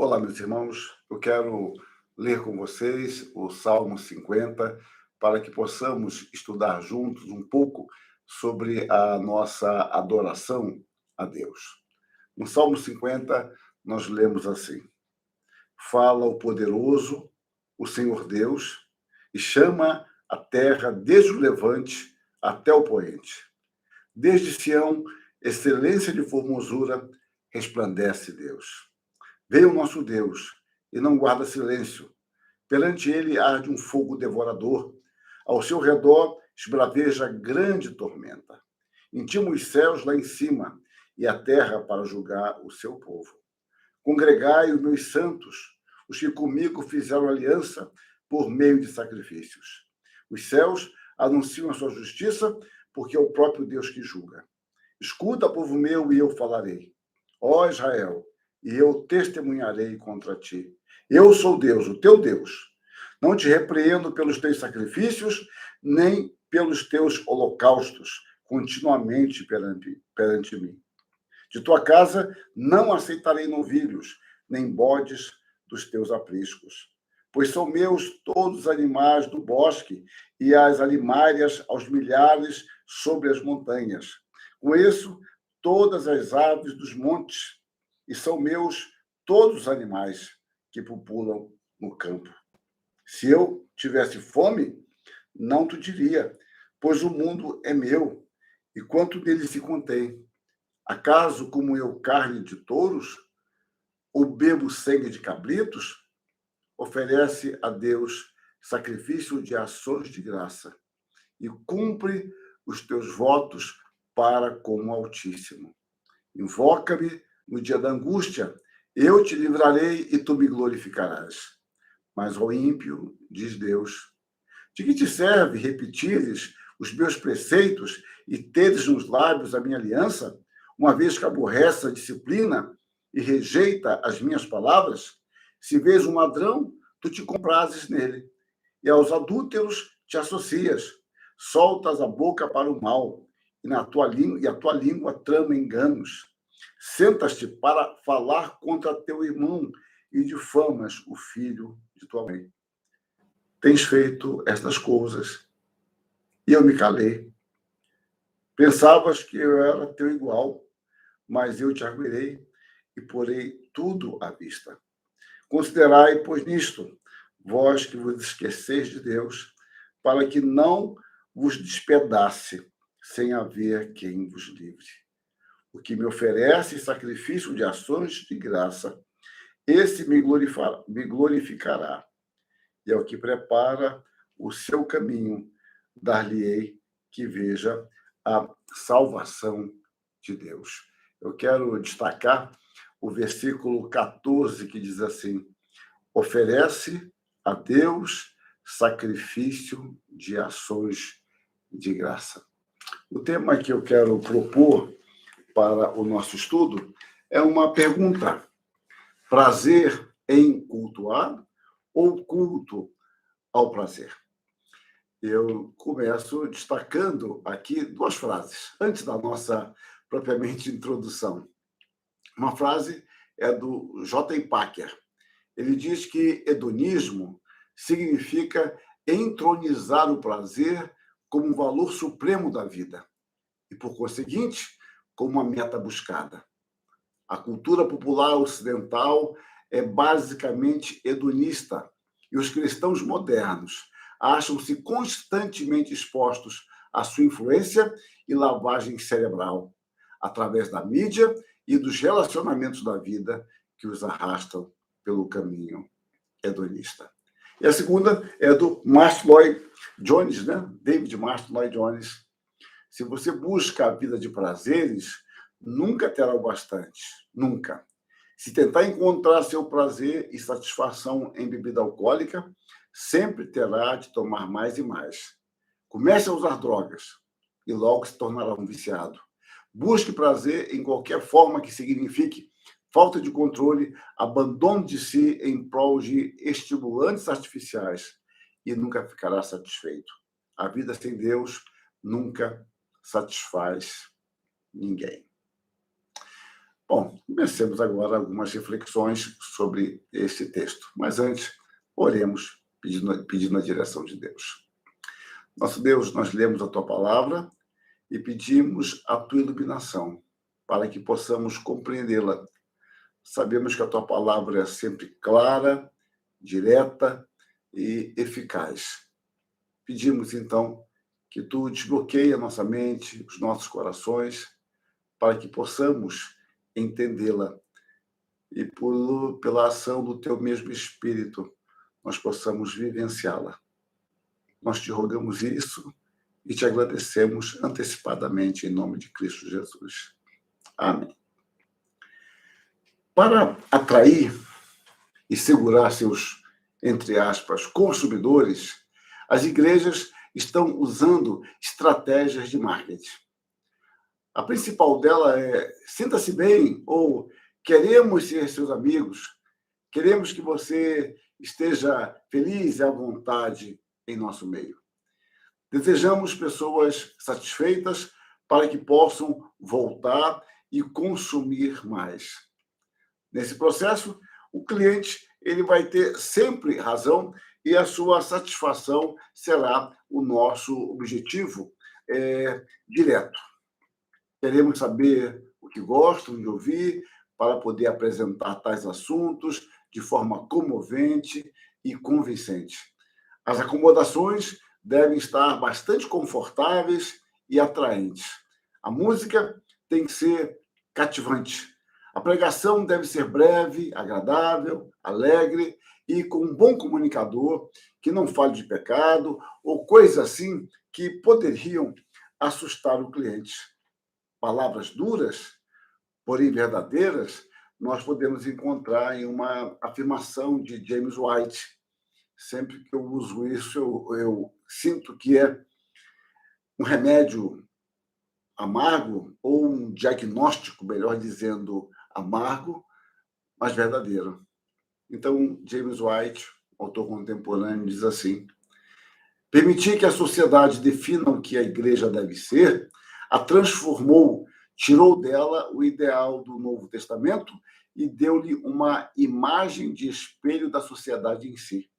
Olá, meus irmãos. Eu quero ler com vocês o Salmo 50 para que possamos estudar juntos um pouco sobre a nossa adoração a Deus. No Salmo 50, nós lemos assim: Fala o poderoso, o Senhor Deus, e chama a terra desde o levante até o poente. Desde Sião, excelência de formosura, resplandece Deus. Veio o nosso Deus e não guarda silêncio. Perante ele arde um fogo devorador. Ao seu redor esbraveja grande tormenta. Intima os céus lá em cima e a terra para julgar o seu povo. Congregai os meus santos, os que comigo fizeram aliança por meio de sacrifícios. Os céus anunciam a sua justiça, porque é o próprio Deus que julga. Escuta, povo meu, e eu falarei. Ó Israel, e eu testemunharei contra ti. Eu sou Deus, o teu Deus. Não te repreendo pelos teus sacrifícios, nem pelos teus holocaustos, continuamente perante mim. De tua casa não aceitarei novilhos, nem bodes dos teus apriscos. Pois são meus todos os animais do bosque e as alimárias aos milhares sobre as montanhas. Conheço todas as aves dos montes, e são meus todos os animais que pupulam no campo. Se eu tivesse fome, não te diria, pois o mundo é meu, e quanto nele se contém. Acaso como eu carne de touros, ou bebo sangue de cabritos? Oferece a Deus sacrifício de ações de graça, e cumpre os teus votos para com o Altíssimo. Invoca-me no dia da angústia, eu te livrarei e tu me glorificarás. Mas ao ímpio, diz Deus, de que te serve repetires os meus preceitos e teres nos lábios a minha aliança, uma vez que aborrece a disciplina e rejeita as minhas palavras? Se vês um ladrão, tu te comprases nele, e aos adúlteros te associas, soltas a boca para o mal, e a tua língua trama enganos. Sentas-te para falar contra teu irmão e difamas o filho de tua mãe. Tens feito estas coisas, e eu me calei. Pensavas que eu era teu igual, mas eu te arguirei e porei tudo à vista. Considerai, pois, nisto, vós que vos esqueceis de Deus, para que não vos despedace, sem haver quem vos livre. O que me oferece sacrifício de ações de graça, esse me glorificará. E ao que prepara o seu caminho, dar-lhe-ei que veja a salvação de Deus. Eu quero destacar o versículo 14, que diz assim: oferece a Deus sacrifício de ações de graça. O tema que eu quero propor para o nosso estudo é uma pergunta: prazer em cultuar ou culto ao prazer? Eu começo destacando aqui duas frases, antes da nossa propriamente introdução. Uma frase é do J. Packer. Ele diz que hedonismo significa entronizar o prazer como um valor supremo da vida e, por conseguinte, como uma meta buscada. A cultura popular ocidental é basicamente hedonista e os cristãos modernos acham-se constantemente expostos à sua influência e lavagem cerebral, através da mídia e dos relacionamentos da vida que os arrastam pelo caminho hedonista. E a segunda é do Martyn Lloyd-Jones, né? David Martyn Lloyd-Jones. Se você busca a vida de prazeres, nunca terá o bastante, nunca. Se tentar encontrar seu prazer e satisfação em bebida alcoólica, sempre terá de tomar mais e mais. Comece a usar drogas e logo se tornará um viciado. Busque prazer em qualquer forma que signifique falta de controle, abandono de si em prol de estimulantes artificiais e nunca ficará satisfeito. A vida sem Deus nunca satisfaz ninguém. Bom, comecemos agora algumas reflexões sobre este texto. Mas antes, oremos pedindo a direção de Deus. Nosso Deus, nós lemos a tua palavra e pedimos a tua iluminação para que possamos compreendê-la. Sabemos que a tua palavra é sempre clara, direta e eficaz. Pedimos, então, que tu desbloqueie a nossa mente, os nossos corações, para que possamos entendê-la e, pela ação do teu mesmo Espírito, nós possamos vivenciá-la. Nós te rogamos isso e te agradecemos antecipadamente em nome de Cristo Jesus. Amém. Para atrair e segurar seus, entre aspas, consumidores, as igrejas estão usando estratégias de marketing. A principal dela é sinta-se bem ou queremos ser seus amigos, queremos que você esteja feliz e à vontade em nosso meio. Desejamos pessoas satisfeitas para que possam voltar e consumir mais. Nesse processo, o cliente ele vai ter sempre razão e a sua satisfação será o nosso objetivo direto. Queremos saber o que gostam de ouvir para poder apresentar tais assuntos de forma comovente e convincente. As acomodações devem estar bastante confortáveis e atraentes. A música tem que ser cativante. A pregação deve ser breve, agradável, alegre e com um bom comunicador que não fale de pecado ou coisas assim que poderiam assustar o cliente. Palavras duras, porém verdadeiras, nós podemos encontrar em uma afirmação de James White. Sempre que eu uso isso, eu sinto que é um remédio amargo ou um diagnóstico, melhor dizendo, amargo, mas verdadeiro. Então, James White, autor contemporâneo, diz assim: permitir que a sociedade defina o que a igreja deve ser, a transformou, tirou dela o ideal do Novo Testamento e deu-lhe uma imagem de espelho da sociedade em si.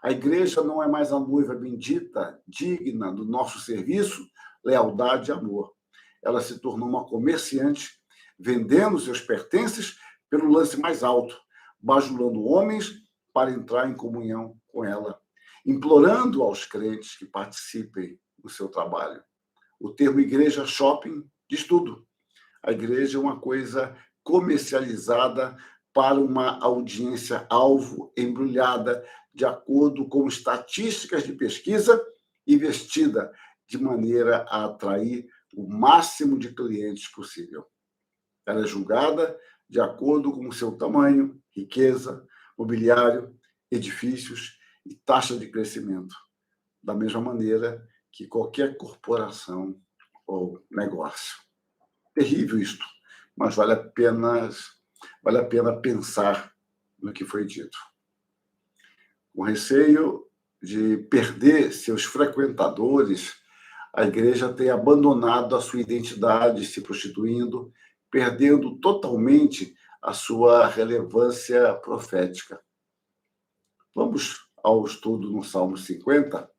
A igreja não é mais a noiva bendita, digna do nosso serviço, lealdade e amor. Ela se tornou uma comerciante, vendendo seus pertences pelo lance mais alto, bajulando homens para entrar em comunhão com ela, implorando aos crentes que participem do seu trabalho. O termo igreja shopping diz tudo. A igreja é uma coisa comercializada para uma audiência-alvo embrulhada de acordo com estatísticas de pesquisa e vestida de maneira a atrair o máximo de clientes possível. Ela é julgada de acordo com o seu tamanho, riqueza, mobiliário, edifícios e taxa de crescimento, da mesma maneira que qualquer corporação ou negócio. Terrível isto, mas vale a pena pensar no que foi dito. Com receio de perder seus frequentadores, a igreja tem abandonado a sua identidade, se prostituindo, perdendo totalmente a sua relevância profética. Vamos ao estudo no Salmo 50,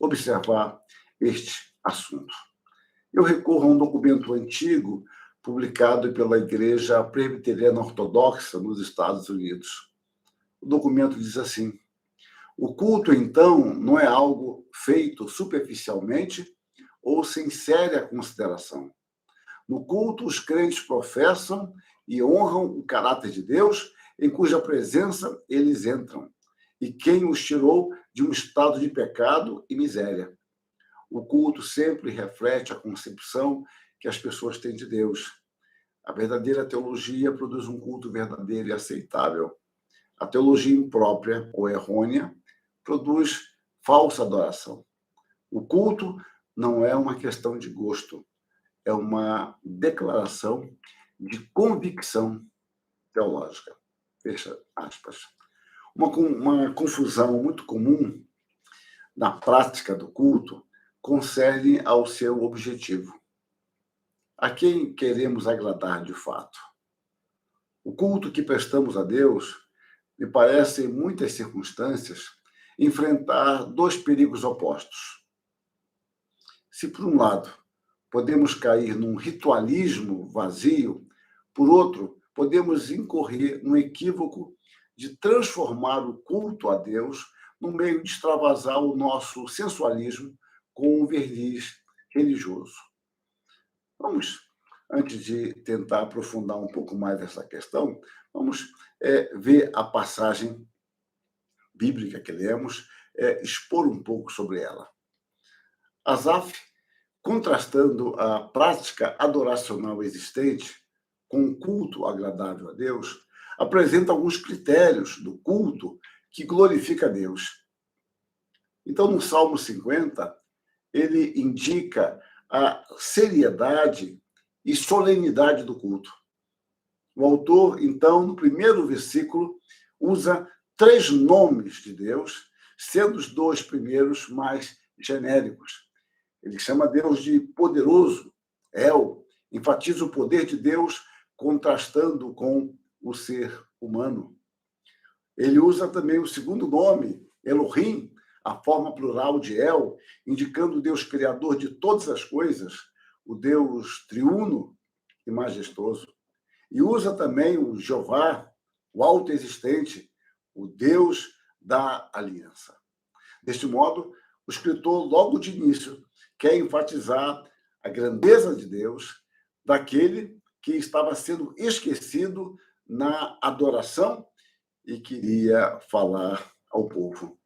observar este assunto. Eu recorro a um documento antigo publicado pela Igreja Presbiteriana Ortodoxa nos Estados Unidos. O documento diz assim: o culto, então, não é algo feito superficialmente ou sem séria consideração. No culto, os crentes professam e honram o caráter de Deus, em cuja presença eles entram, e quem os tirou de um estado de pecado e miséria. O culto sempre reflete a concepção que as pessoas têm de Deus. A verdadeira teologia produz um culto verdadeiro e aceitável. A teologia imprópria ou errônea produz falsa adoração. O culto não é uma questão de gosto, é uma declaração de convicção teológica. Fecha aspas. Uma confusão muito comum na prática do culto concerne ao seu objetivo. A quem queremos agradar de fato? O culto que prestamos a Deus me parece, em muitas circunstâncias, enfrentar dois perigos opostos. Se, por um lado, podemos cair num ritualismo vazio, por outro, podemos incorrer num equívoco de transformar o culto a Deus no meio de extravasar o nosso sensualismo com um verniz religioso. Vamos, antes de tentar aprofundar um pouco mais essa questão, vamos ver a passagem bíblica que lemos, expor um pouco sobre ela. Asaf, contrastando a prática adoracional existente com o culto agradável a Deus, apresenta alguns critérios do culto que glorifica a Deus. Então, no Salmo 50, ele indica a seriedade e solenidade do culto. O autor, então, no primeiro versículo, usa 3 nomes de Deus, sendo os 2 primeiros mais genéricos. Ele chama Deus de poderoso, El, enfatiza o poder de Deus contrastando com o ser humano. Ele usa também o segundo nome, Elohim, a forma plural de El, indicando o Deus criador de todas as coisas, o Deus triuno e majestoso. E usa também o Jeová, o autoexistente, o Deus da aliança. Deste modo, o escritor, logo de início, quer enfatizar a grandeza de Deus, daquele que estava sendo esquecido na adoração e queria falar ao povo.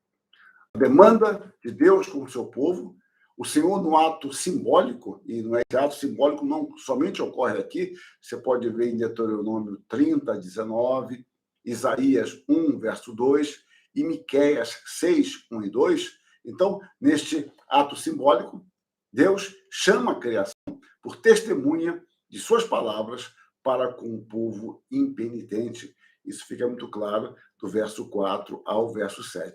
A demanda de Deus com o seu povo, o Senhor, no ato simbólico, e não é esse ato simbólico não somente ocorre aqui, você pode ver em Deuteronômio 30, 19, Isaías 1, verso 2, e Miqueias 6, 1 e 2. Então, neste ato simbólico, Deus chama a criação por testemunha de suas palavras para com o povo impenitente. Isso fica muito claro do verso 4 ao verso 7.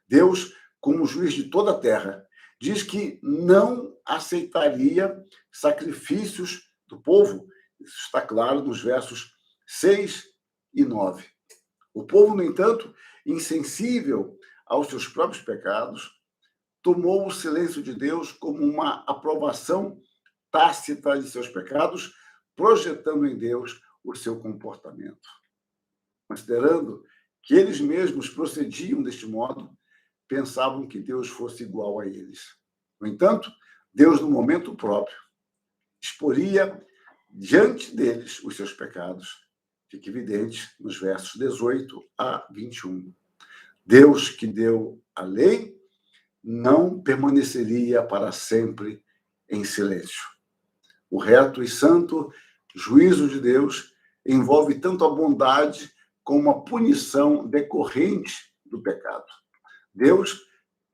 Deus, como juiz de toda a terra, diz que não aceitaria sacrifícios do povo. Isso está claro nos versos 6 e 9. O povo, no entanto, insensível aos seus próprios pecados, tomou o silêncio de Deus como uma aprovação tácita de seus pecados, projetando em Deus o seu comportamento. Considerando que eles mesmos procediam deste modo, pensavam que Deus fosse igual a eles. No entanto, Deus, no momento próprio, exporia diante deles os seus pecados. Fica evidente nos versos 18 a 21. Deus que deu a lei não permaneceria para sempre em silêncio. O reto e santo juízo de Deus envolve tanto a bondade como a punição decorrente do pecado. Deus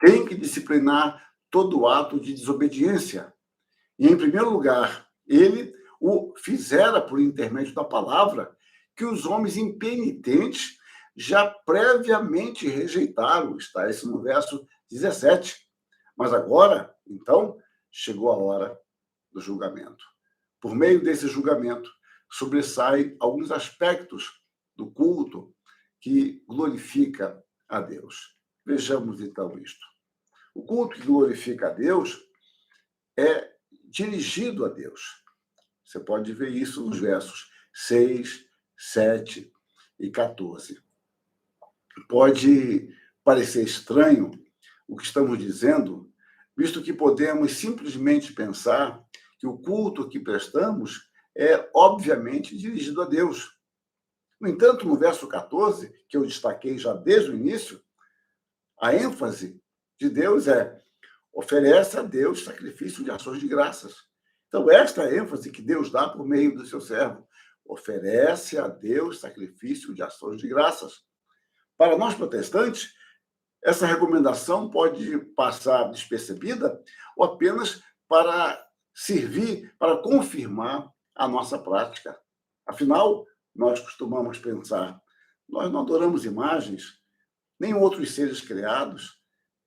tem que disciplinar todo ato de desobediência. E, em primeiro lugar, ele o fizera por intermédio da palavra, que os homens impenitentes já previamente rejeitaram. Está isso no verso 17. Mas agora, então, chegou a hora do julgamento. Por meio desse julgamento, sobressaem alguns aspectos do culto que glorifica a Deus. Vejamos, então, isto. O culto que glorifica a Deus é dirigido a Deus. Você pode ver isso nos versos 6, 7 e 14. Pode parecer estranho o que estamos dizendo, visto que podemos simplesmente pensar que o culto que prestamos é, obviamente, dirigido a Deus. No entanto, no verso 14, que eu destaquei já desde o início, a ênfase de Deus é: oferece a Deus sacrifício de ações de graças. Então, esta é a ênfase que Deus dá por meio do seu servo. Oferece a Deus sacrifício de ações de graças. Para nós protestantes, essa recomendação pode passar despercebida ou apenas para servir, para confirmar a nossa prática. Afinal, nós costumamos pensar, nós não adoramos imagens, nem outros seres criados,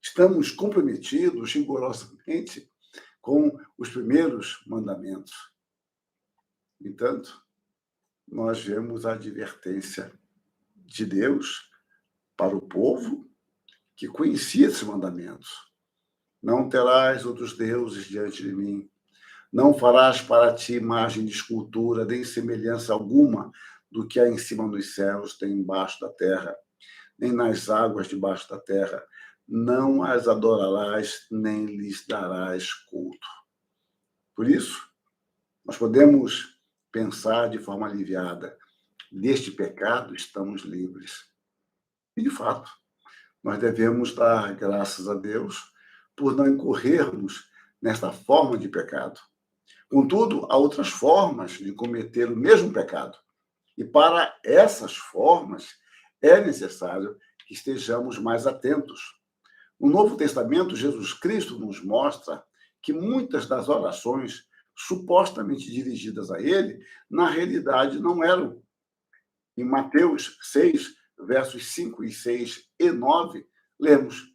estamos comprometidos rigorosamente com os primeiros mandamentos. No entanto, nós vemos a advertência de Deus para o povo que conhecia esses mandamentos. Não terás outros deuses diante de mim. Não farás para ti imagem de escultura, nem semelhança alguma do que há em cima dos céus, nem embaixo da terra, nem nas águas debaixo da terra. Não as adorarás, nem lhes darás culto. Por isso, nós podemos pensar de forma aliviada. Deste pecado estamos livres. E, de fato, nós devemos dar graças a Deus por não incorrermos nesta forma de pecado. Contudo, há outras formas de cometer o mesmo pecado. E para essas formas, é necessário que estejamos mais atentos. No Novo Testamento, Jesus Cristo nos mostra que muitas das orações supostamente dirigidas a ele, na realidade não eram. Em Mateus 6, versos 5 e 6 e 9, lemos: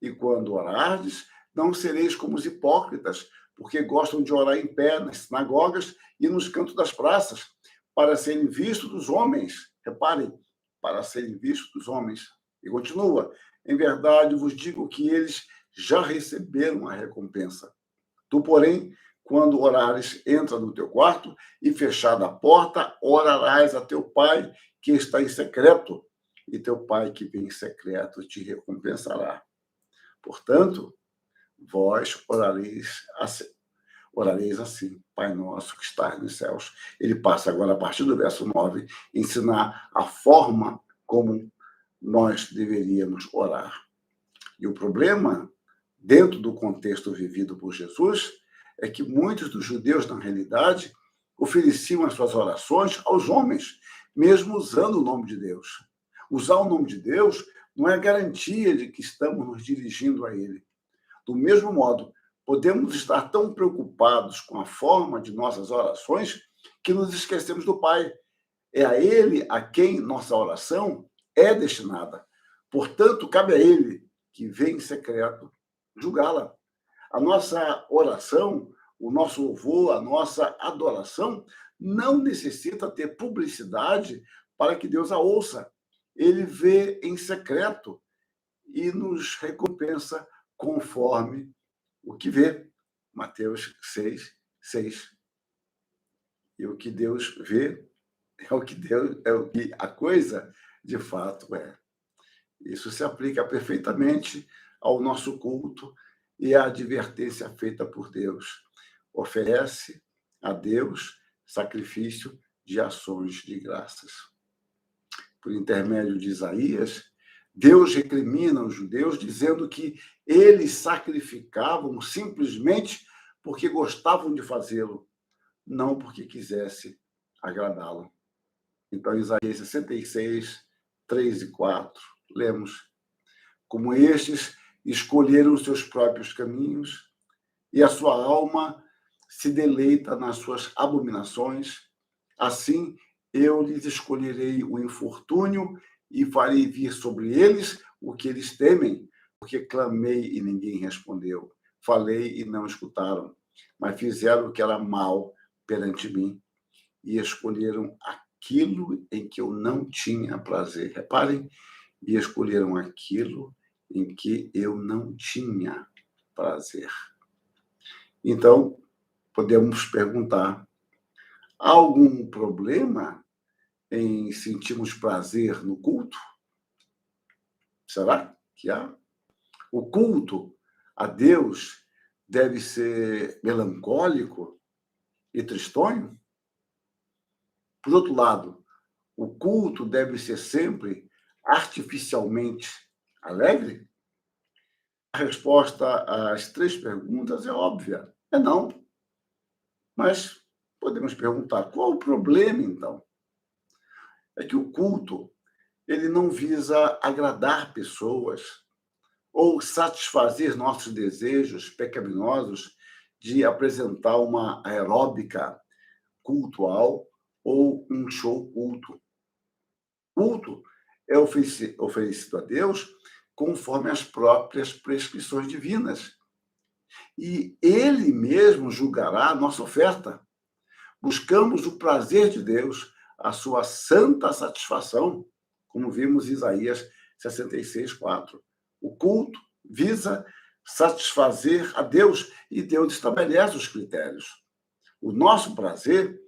E quando orardes, não sereis como os hipócritas, porque gostam de orar em pé nas sinagogas e nos cantos das praças, para serem vistos dos homens. Reparem, para serem vistos dos homens. E continua: Em verdade vos digo que eles já receberam a recompensa. Tu, porém, quando orares, entra no teu quarto e, fechada a porta, orarás a teu pai que está em secreto, e teu pai que vem em secreto te recompensará. Portanto, vós orareis assim, Pai nosso que estás nos céus. Ele passa agora, a partir do verso 9, ensinar a forma como nós deveríamos orar. E o problema, dentro do contexto vivido por Jesus, é que muitos dos judeus, na realidade, ofereciam as suas orações aos homens, mesmo usando o nome de Deus. Usar o nome de Deus não é garantia de que estamos nos dirigindo a Ele. Do mesmo modo, podemos estar tão preocupados com a forma de nossas orações que nos esquecemos do Pai. É a Ele a quem nossa oração é destinada. Portanto, cabe a Ele, que vem em secreto, julgá-la. A nossa oração, o nosso louvor, a nossa adoração não necessita ter publicidade para que Deus a ouça. Ele vê em secreto e nos recompensa conforme o que vê. Mateus 6, 6. E o que Deus vê é o que a coisa de fato é. Isso se aplica perfeitamente ao nosso culto e à advertência feita por Deus. Oferece a Deus sacrifício de ações de graças. Por intermédio de Isaías, Deus recrimina os judeus dizendo que eles sacrificavam simplesmente porque gostavam de fazê-lo, não porque quisesse agradá-lo. Então, Isaías 66, 3 e 4, lemos: Como estes escolheram os seus próprios caminhos, e a sua alma se deleita nas suas abominações, assim eu lhes escolherei o infortúnio e farei vir sobre eles o que eles temem, porque clamei e ninguém respondeu, falei e não escutaram, mas fizeram o que era mal perante mim e escolheram aquilo em que eu não tinha prazer. Reparem, e escolheram aquilo em que eu não tinha prazer. Então, podemos perguntar: há algum problema em sentirmos prazer no culto? Será que há? O culto a Deus deve ser melancólico e tristonho? Por outro lado, o culto deve ser sempre artificialmente alegre? A resposta às três perguntas é óbvia: é não. Mas podemos perguntar: qual o problema, então? É que o culto ele não visa agradar pessoas ou satisfazer nossos desejos pecaminosos de apresentar uma aeróbica cultual ou um show culto. Culto é oferecido a Deus conforme as próprias prescrições divinas. E Ele mesmo julgará a nossa oferta. Buscamos o prazer de Deus a sua santa satisfação, como vimos em Isaías 66:4. O culto visa satisfazer a Deus e Deus estabelece os critérios. O nosso prazer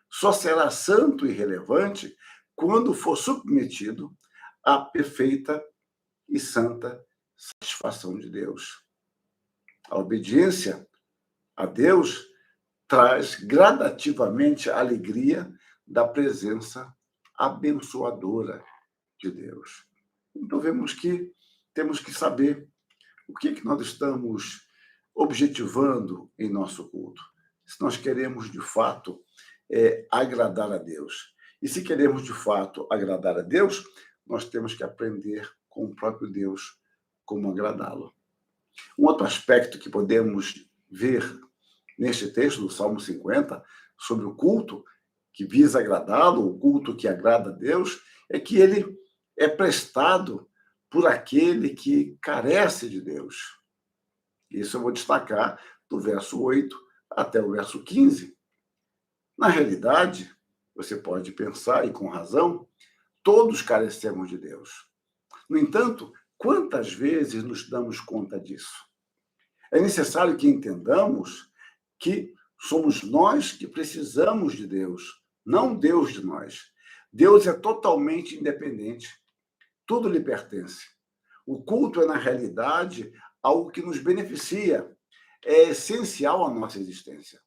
só será santo e relevante quando for submetido à perfeita e santa satisfação de Deus. A obediência a Deus traz gradativamente a alegria da presença abençoadora de Deus. Então, vemos que temos que saber o que nós estamos objetivando em nosso culto. Se nós queremos, de fato, agradar a Deus. E se queremos, de fato, agradar a Deus, nós temos que aprender com o próprio Deus como agradá-lo. Um outro aspecto que podemos ver neste texto do Salmo 50, sobre o culto que visa agradá-lo, o culto que agrada a Deus, é que ele é prestado por aquele que carece de Deus. Isso eu vou destacar do verso 8 até o verso 15. Na realidade, você pode pensar, e com razão, todos carecemos de Deus. No entanto, quantas vezes nos damos conta disso? É necessário que entendamos que somos nós que precisamos de Deus, não Deus de nós. Deus é totalmente independente. Tudo lhe pertence. O culto é, na realidade, algo que nos beneficia, é essencial à nossa existência.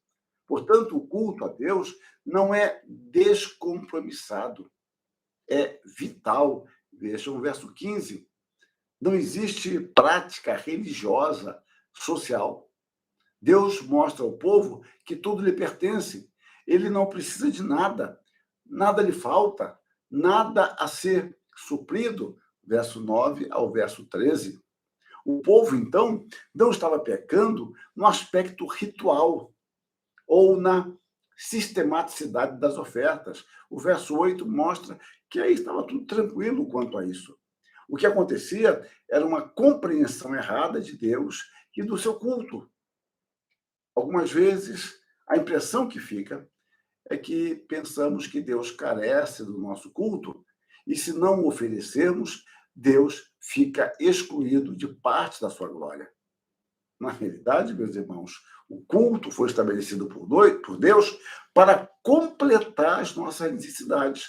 Portanto, o culto a Deus não é descompromissado, é vital. Vejam o verso 15. Não existe prática religiosa, social. Deus mostra ao povo que tudo lhe pertence. Ele não precisa de nada, nada lhe falta, nada a ser suprido. Verso 9 ao verso 13. O povo, então, não estava pecando no aspecto ritual ou na sistematicidade das ofertas. O verso 8 mostra que aí estava tudo tranquilo quanto a isso. O que acontecia era uma compreensão errada de Deus e do seu culto. Algumas vezes, a impressão que fica é que pensamos que Deus carece do nosso culto e, se não o oferecermos, Deus fica excluído de parte da sua glória. Na realidade, meus irmãos, o culto foi estabelecido por Deus para completar as nossas necessidades,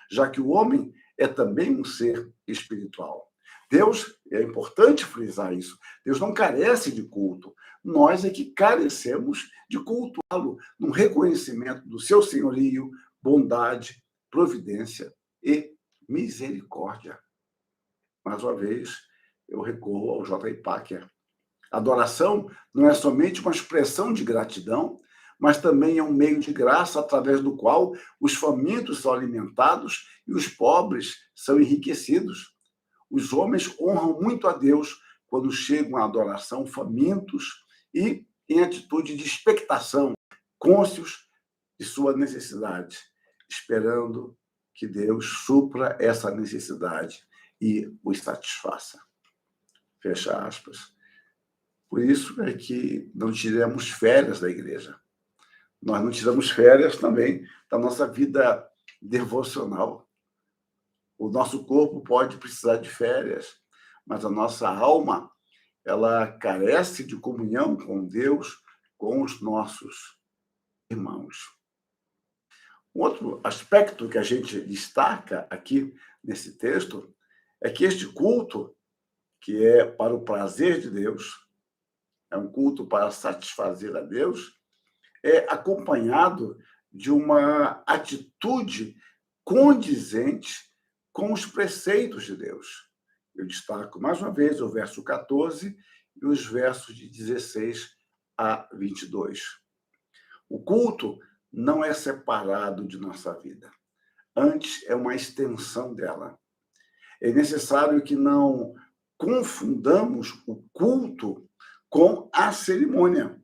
já que o homem é também um ser espiritual. Deus, é importante frisar isso, Deus não carece de culto. Nós é que carecemos de cultuá-lo, num reconhecimento do seu senhorio, bondade, providência e misericórdia. Mais uma vez, eu recorro ao J. Packer. Adoração não é somente uma expressão de gratidão, mas também é um meio de graça através do qual os famintos são alimentados e os pobres são enriquecidos. Os homens honram muito a Deus quando chegam à adoração famintos e em atitude de expectação, cônscios de sua necessidade, esperando que Deus supra essa necessidade e os satisfaça. Fecha aspas. Por isso é que não tiramos férias da igreja. Nós não tiramos férias também da nossa vida devocional. O nosso corpo pode precisar de férias, mas a nossa alma, ela carece de comunhão com Deus, com os nossos irmãos. Um outro aspecto que a gente destaca aqui nesse texto é que este culto, que é para o prazer de Deus, é um culto para satisfazer a Deus, é acompanhado de uma atitude condizente com os preceitos de Deus. Eu destaco mais uma vez o verso 14 e os versos de 16 a 22. O culto não é separado de nossa vida. Antes, é uma extensão dela. É necessário que não confundamos o culto com a cerimônia.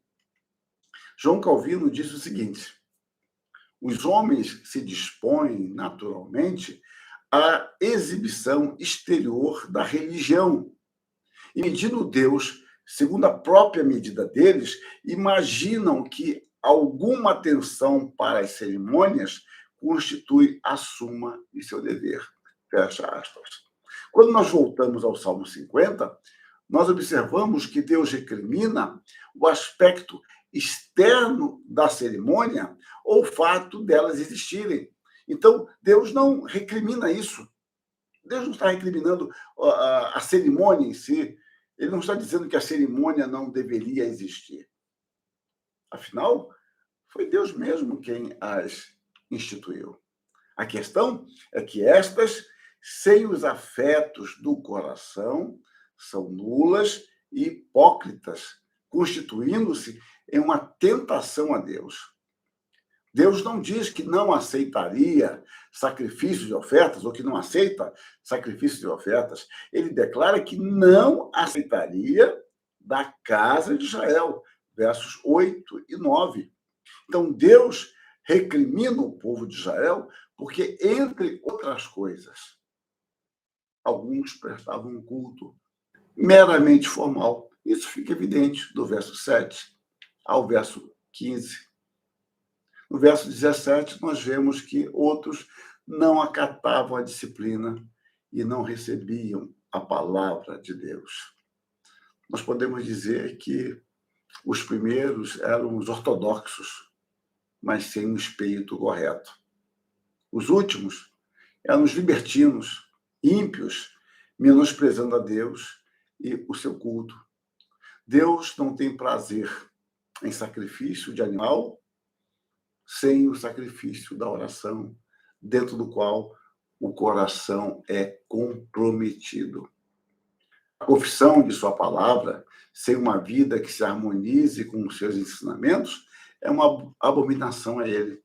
João Calvino disse o seguinte: os homens se dispõem naturalmente à exibição exterior da religião e, medindo Deus segundo a própria medida deles, imaginam que alguma atenção para as cerimônias constitui a suma de seu dever. Fecha aspas. Quando nós voltamos ao Salmo 50, nós observamos que Deus recrimina o aspecto externo da cerimônia ou o fato delas existirem. Então, Deus não recrimina isso. Deus não está recriminando a cerimônia em si. Ele não está dizendo que a cerimônia não deveria existir. Afinal, foi Deus mesmo quem as instituiu. A questão é que estas, sem os afetos do coração, são nulas e hipócritas, constituindo-se em uma tentação a Deus. Deus não diz que não aceitaria sacrifícios de ofertas, ou que não aceita sacrifícios de ofertas. Ele declara que não aceitaria da casa de Israel, versos 8 e 9. Então, Deus recrimina o povo de Israel porque, entre outras coisas, alguns prestavam um culto meramente formal. Isso fica evidente do verso 7 ao verso 15. No verso 17, nós vemos que outros não acatavam a disciplina e não recebiam a palavra de Deus. Nós podemos dizer que os primeiros eram os ortodoxos, mas sem o espírito correto. Os últimos eram os libertinos, ímpios, menosprezando a Deus e o seu culto. Deus não tem prazer em sacrifício de animal sem o sacrifício da oração, dentro do qual o coração é comprometido. A confissão de sua palavra, sem uma vida que se harmonize com os seus ensinamentos, é uma abominação a ele.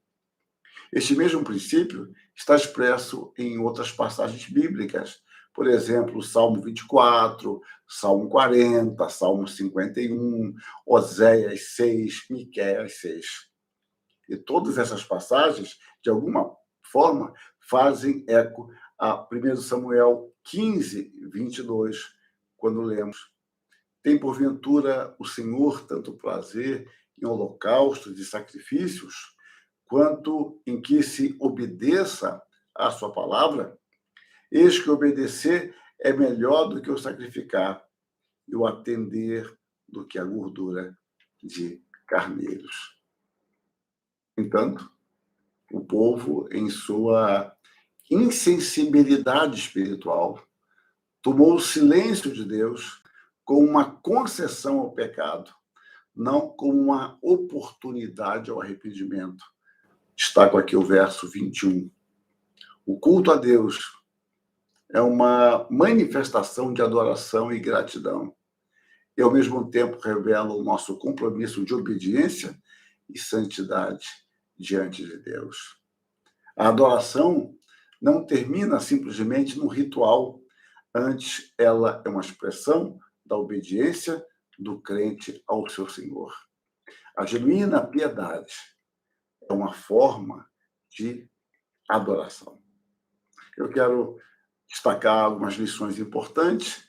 Este mesmo princípio está expresso em outras passagens bíblicas. Por exemplo, Salmo 24, Salmo 40, Salmo 51, Oséias 6, Miqueias 6. E todas essas passagens, de alguma forma, fazem eco a 1 Samuel 15, 22, quando lemos: tem porventura o Senhor tanto prazer em holocaustos e sacrifícios, quanto em que se obedeça à sua palavra? Eis que obedecer é melhor do que o sacrificar, e o atender do que a gordura de carneiros. Entanto, o povo, em sua insensibilidade espiritual, tomou o silêncio de Deus como uma concessão ao pecado, não como uma oportunidade ao arrependimento. Destaco aqui o verso 21. O culto a Deus é uma manifestação de adoração e gratidão, e ao mesmo tempo revela o nosso compromisso de obediência e santidade diante de Deus. A adoração não termina simplesmente no ritual, antes ela é uma expressão da obediência do crente ao seu Senhor. A genuína piedade é uma forma de adoração. Eu quero destacar algumas lições importantes,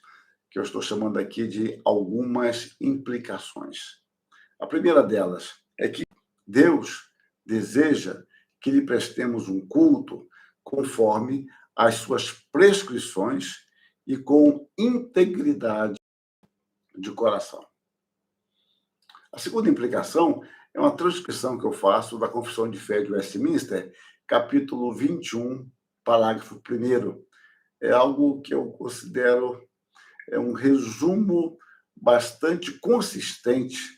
que eu estou chamando aqui de algumas implicações. A primeira delas é que Deus deseja que lhe prestemos um culto conforme as suas prescrições e com integridade de coração. A segunda implicação é uma transcrição que eu faço da Confissão de Fé de Westminster, capítulo 21, parágrafo 1º. É algo que eu considero um resumo bastante consistente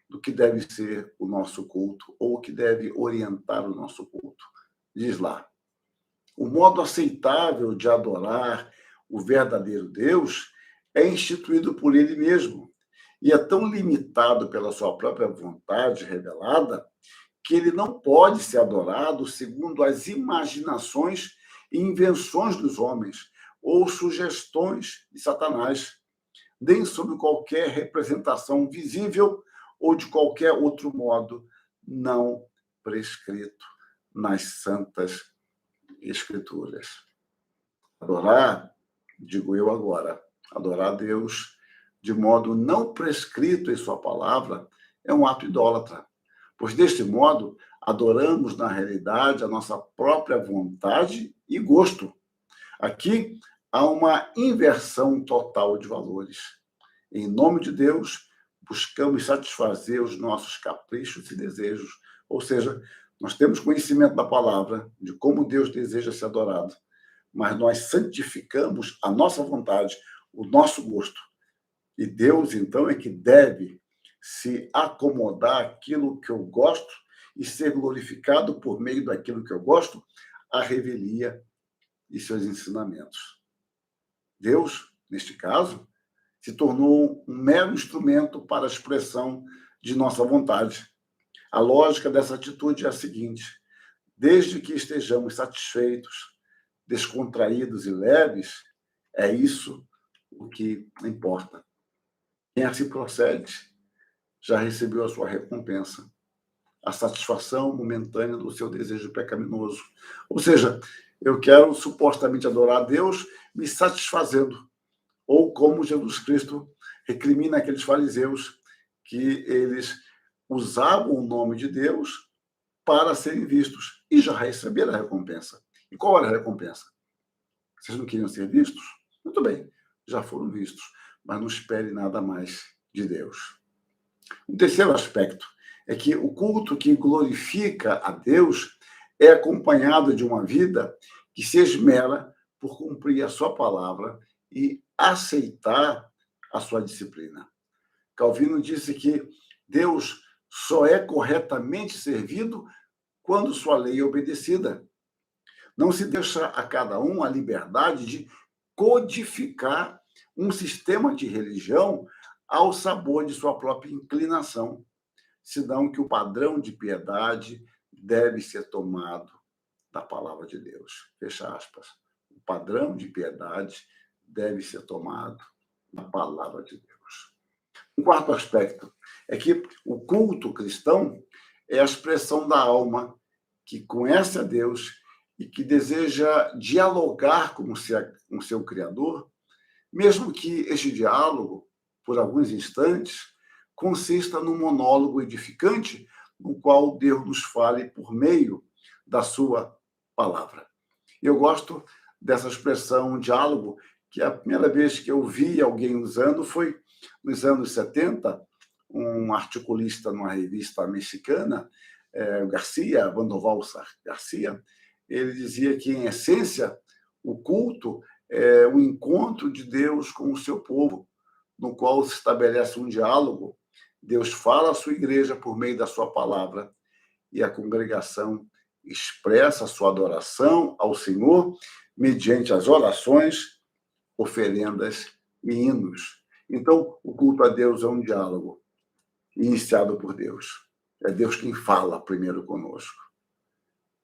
do que deve ser o nosso culto, ou o que deve orientar o nosso culto. Diz lá: o modo aceitável de adorar o verdadeiro Deus é instituído por ele mesmo, e é tão limitado pela sua própria vontade revelada que ele não pode ser adorado segundo as imaginações e invenções dos homens ou sugestões de Satanás, nem sob qualquer representação visível ou de qualquer outro modo não prescrito nas Santas Escrituras. Adorar, digo eu agora, adorar a Deus de modo não prescrito em sua palavra é um ato idólatra, pois deste modo adoramos na realidade a nossa própria vontade e gosto. Aqui há uma inversão total de valores. Em nome de Deus, buscamos satisfazer os nossos caprichos e desejos, ou seja, nós temos conhecimento da palavra, de como Deus deseja ser adorado, mas nós santificamos a nossa vontade, o nosso gosto. E Deus, então, é que deve se acomodar àquilo que eu gosto e ser glorificado por meio daquilo que eu gosto, a revelia e seus ensinamentos. Deus, neste caso, se tornou um mero instrumento para a expressão de nossa vontade. A lógica dessa atitude é a seguinte: desde que estejamos satisfeitos, descontraídos e leves, é isso o que importa. Quem assim procede já recebeu a sua recompensa, a satisfação momentânea do seu desejo pecaminoso. Ou seja, eu quero supostamente adorar a Deus me satisfazendo, ou como Jesus Cristo recrimina aqueles fariseus que eles usavam o nome de Deus para serem vistos e já receberam a recompensa. E qual era a recompensa? Vocês não queriam ser vistos? Muito bem, já foram vistos, mas não espere nada mais de Deus. Um terceiro aspecto é que o culto que glorifica a Deus é acompanhado de uma vida que se esmera por cumprir a sua palavra e aceitar a sua disciplina. Calvino disse que Deus só é corretamente servido quando sua lei é obedecida. Não se deixa a cada um a liberdade de codificar um sistema de religião ao sabor de sua própria inclinação, senão que o padrão de piedade deve ser tomado da palavra de Deus. Fecha aspas. O padrão de piedade deve ser tomado da palavra de Deus. Um quarto aspecto é que o culto cristão é a expressão da alma que conhece a Deus e que deseja dialogar com o seu Criador, mesmo que este diálogo, por alguns instantes, consista num monólogo edificante no qual Deus nos fale por meio da sua palavra. Eu gosto dessa expressão diálogo, que a primeira vez que eu vi alguém usando foi nos anos 70, um articulista numa revista mexicana, Garcia, Vandoval Garcia, ele dizia que, em essência, o culto é o encontro de Deus com o seu povo, no qual se estabelece um diálogo. Deus fala à sua igreja por meio da sua palavra e a congregação expressa a sua adoração ao Senhor mediante as orações, oferendas e hinos. Então, o culto a Deus é um diálogo iniciado por Deus. É Deus quem fala primeiro conosco.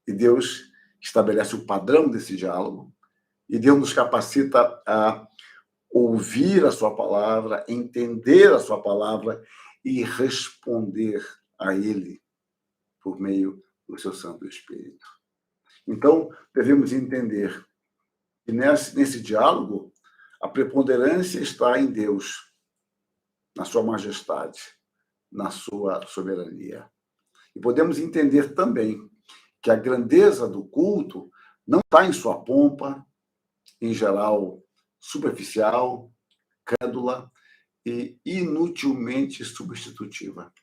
E Deus estabelece o padrão desse diálogo, e Deus nos capacita a ouvir a sua palavra, entender a sua palavra e responder a Ele por meio do seu Santo Espírito. Então, devemos entender que nesse diálogo, a preponderância está em Deus, na sua majestade, na sua soberania. E podemos entender também que a grandeza do culto não está em sua pompa, em geral superficial, crédula e inutilmente substitutiva.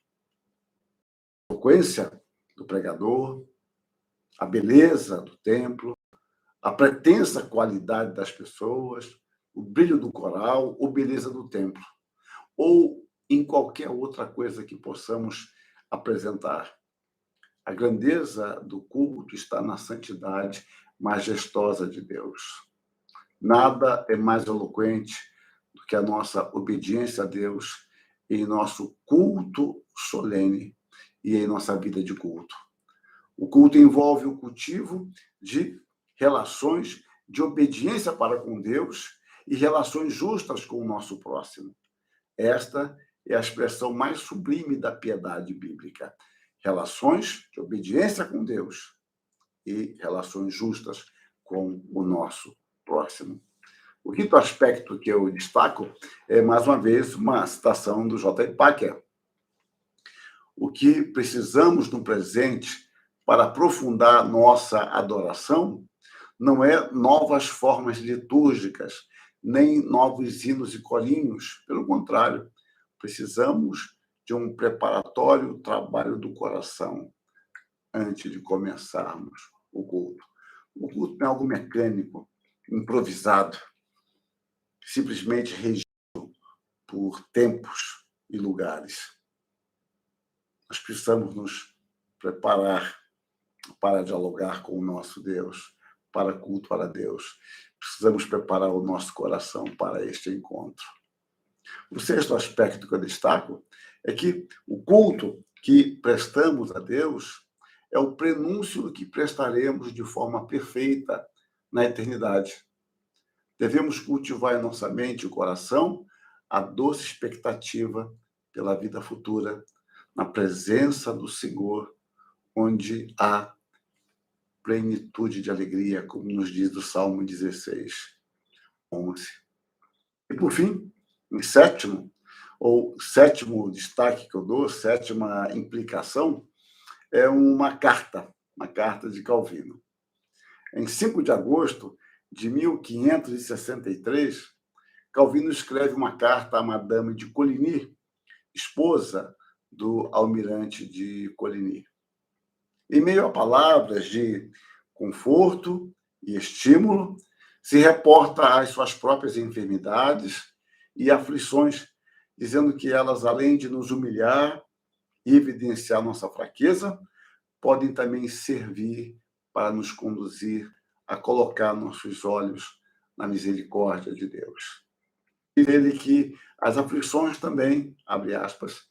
A eloquência do pregador, a beleza do templo, a pretensa qualidade das pessoas, o brilho do coral ou beleza do templo, ou em qualquer outra coisa que possamos apresentar. A grandeza do culto está na santidade majestosa de Deus. Nada é mais eloquente do que a nossa obediência a Deus em nosso culto solene e em nossa vida de culto. O culto envolve o cultivo de relações de obediência para com Deus e relações justas com o nosso próximo. Esta é a expressão mais sublime da piedade bíblica. Relações de obediência com Deus e relações justas com o nosso próximo. O quinto aspecto que eu destaco é, mais uma vez, uma citação do J. Packer. O que precisamos no presente para aprofundar nossa adoração não é novas formas litúrgicas, nem novos hinos e corinhos. Pelo contrário, precisamos de um preparatório trabalho do coração antes de começarmos o culto. O culto não é algo mecânico, improvisado, simplesmente regido por tempos e lugares. Nós precisamos nos preparar para dialogar com o nosso Deus, para cultuar a Deus. Precisamos preparar o nosso coração para este encontro. O sexto aspecto que eu destaco é que o culto que prestamos a Deus é o prenúncio do que prestaremos de forma perfeita na eternidade. Devemos cultivar em nossa mente e coração a doce expectativa pela vida futura, na presença do Senhor, onde há plenitude de alegria, como nos diz o Salmo 16, 11. E, por fim, em sétimo destaque que eu dou, sétima implicação, é uma carta de Calvino. Em 5 de agosto de 1563, Calvino escreve uma carta a Madame de Coligny, esposa do almirante de Coligny. Em meio a palavras de conforto e estímulo, se reporta às suas próprias enfermidades e aflições, dizendo que elas, além de nos humilhar e evidenciar nossa fraqueza, podem também servir para nos conduzir a colocar nossos olhos na misericórdia de Deus. Diz ele que as aflições também, abre aspas,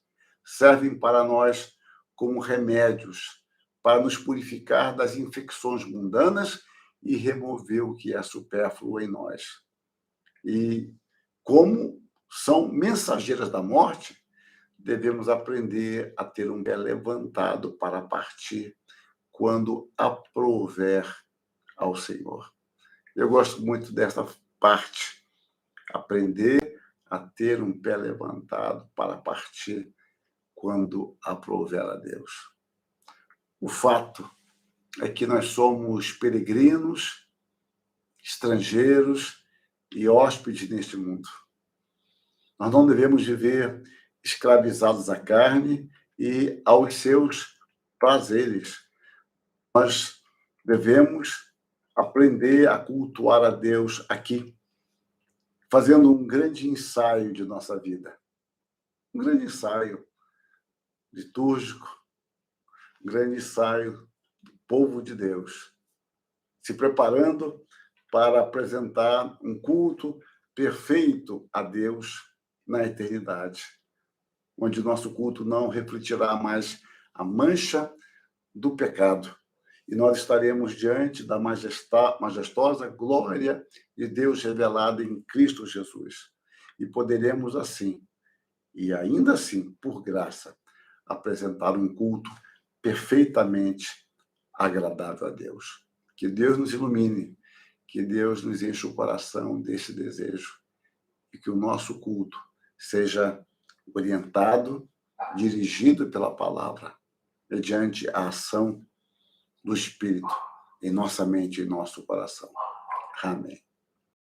servem para nós como remédios para nos purificar das infecções mundanas e remover o que é supérfluo em nós. E como são mensageiras da morte, devemos aprender a ter um pé levantado para partir quando aprouver ao Senhor. Eu gosto muito dessa parte, aprender a ter um pé levantado para partir quando aprouver a Deus. O fato é que nós somos peregrinos, estrangeiros e hóspedes neste mundo. Nós não devemos viver escravizados à carne e aos seus prazeres. Nós devemos aprender a cultuar a Deus aqui, fazendo um grande ensaio de nossa vida. Um grande ensaio litúrgico, um grande ensaio do povo de Deus, se preparando para apresentar um culto perfeito a Deus na eternidade, onde nosso culto não refletirá mais a mancha do pecado, e nós estaremos diante da majestosa glória de Deus revelada em Cristo Jesus. E poderemos assim, e ainda assim, por graça, apresentar um culto perfeitamente agradável a Deus. Que Deus nos ilumine, que Deus nos enche o coração desse desejo e que o nosso culto seja orientado, dirigido pela palavra, mediante a ação do Espírito em nossa mente e em nosso coração. Amém.